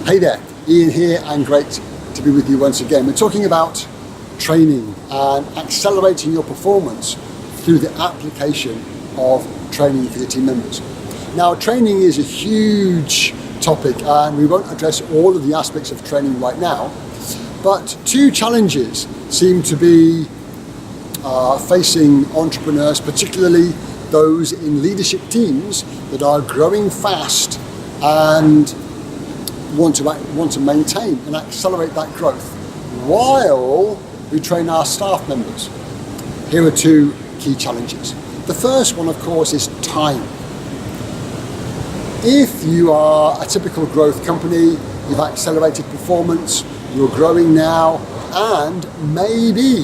Hey there, Ian here, and great to be with you once again. We're talking about training and accelerating your performance through the application of training for your team members. Now, training is a huge topic, and we won't address all of the aspects of training right now, but two challenges seem to be facing entrepreneurs, particularly those in leadership teams that are growing fast and want to maintain and accelerate that growth while we train our staff members. Here are two key challenges. The first one, of course, is time. If you are a typical growth company, you've accelerated performance, you're growing now, and maybe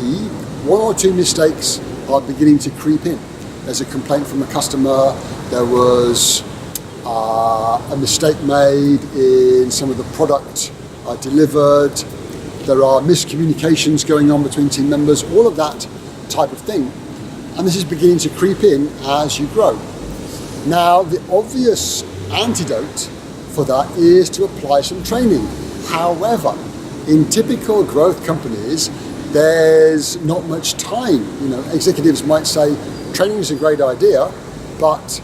one or two mistakes are beginning to creep in. There's a complaint from a customer, there was a mistake made in some of the product delivered, there are miscommunications going on between team members, all of that type of thing. And this is beginning to creep in as you grow. Now, the obvious antidote for that is to apply some training. However, in typical growth companies, there's not much time. Executives might say, training is a great idea, but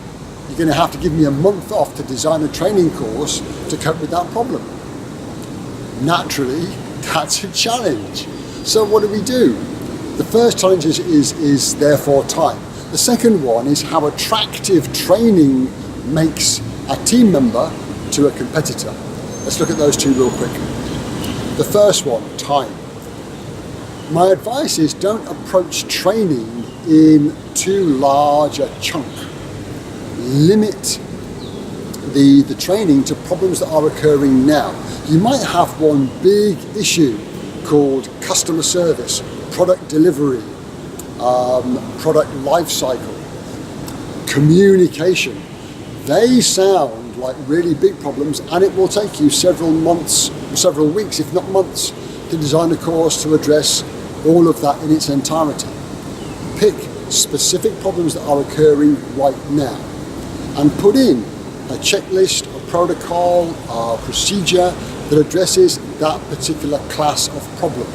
you're going to have to give me a month off to design a training course to cope with that problem. Naturally, that's a challenge. So what do we do? The first challenge is therefore time. The second one is how attractive training makes a team member to a competitor. Let's look at those two real quick. The first one, time. My advice is don't approach training in too large a chunk. Limit the training to problems that are occurring now. You might have one big issue called customer service, product delivery, product life cycle, communication. They sound like really big problems, and it will take you several months, several weeks, if not months, to design a course to address all of that in its entirety. Pick specific problems that are occurring right now and put in a checklist, a protocol, a procedure that addresses that particular class of problem.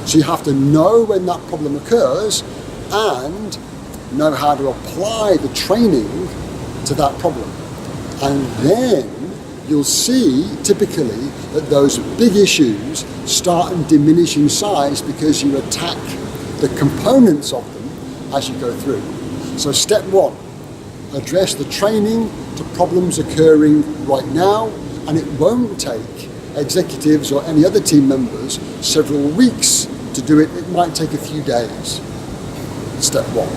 So you have to know when that problem occurs and know how to apply the training to that problem. And then you'll see typically that those big issues start and diminish in size because you attack the components of them as you go through. So step one, address the training to problems occurring right now, and it won't take executives or any other team members several weeks to do it. It might take a few days. Step one.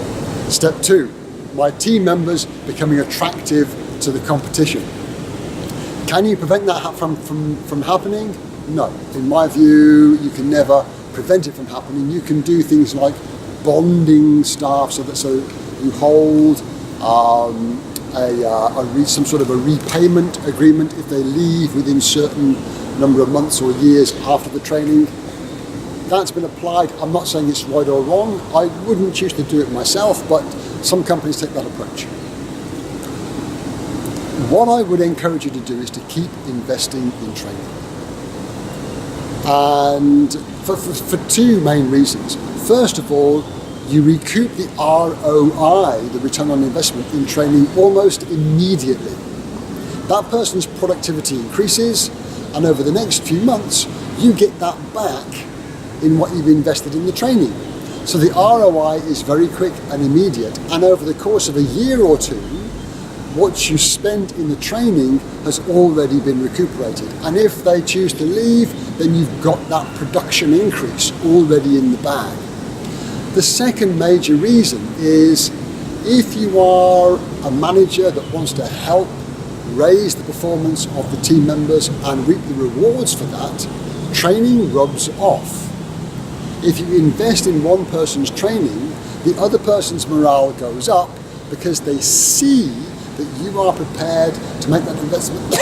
Step two, my team members becoming attractive to the competition. Can you prevent that from happening? No. In my view, you can never prevent it from happening. You can do things like bonding staff so you hold some sort of a repayment agreement if they leave within certain number of months or years after the training. That's been applied. I'm not saying it's right or wrong. I wouldn't choose to do it myself, but some companies take that approach. What I would encourage you to do is to keep investing in training. And for two main reasons. First of all, you recoup the ROI, the return on investment in training, almost immediately. That person's productivity increases, and over the next few months, you get that back in what you've invested in the training. So the ROI is very quick and immediate, and over the course of a year or two, what you spent in the training has already been recuperated. And if they choose to leave, then you've got that production increase already in the bag. The second major reason is if you are a manager that wants to help raise the performance of the team members and reap the rewards for that, training rubs off. If you invest in one person's training, the other person's morale goes up because they see that you are prepared to make that investment.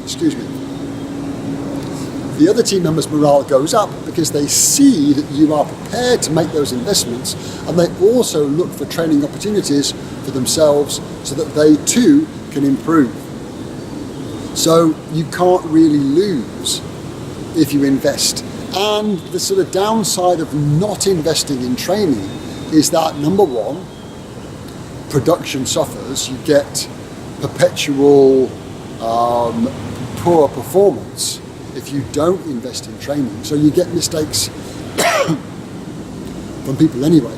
Excuse me. The other team members' morale goes up because they see that you are prepared to make those investments, and they also look for training opportunities for themselves so that they too can improve. So you can't really lose if you invest. And the sort of downside of not investing in training is that, number one, production suffers. You get perpetual poor performance if you don't invest in training. So you get mistakes from people anyway.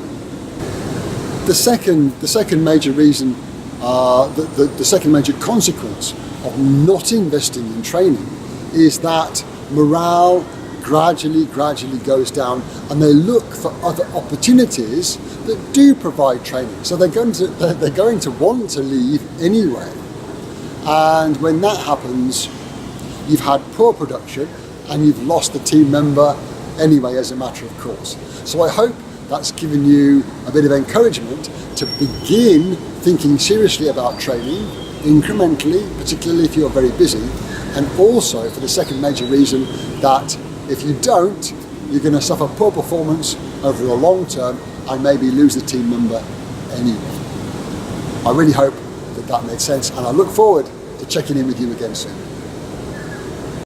The second major reason, the second major consequence of not investing in training is that morale gradually goes down, and they look for other opportunities that do provide training. So they're going to want to leave anyway. And when that happens, you've had poor production and you've lost the team member anyway as a matter of course. So I hope that's given you a bit of encouragement to begin thinking seriously about training incrementally, particularly if you're very busy, and also for the second major reason that if you don't, you're going to suffer poor performance over the long term and maybe lose the team member anyway. I really hope that made sense, and I look forward to checking in with you again soon.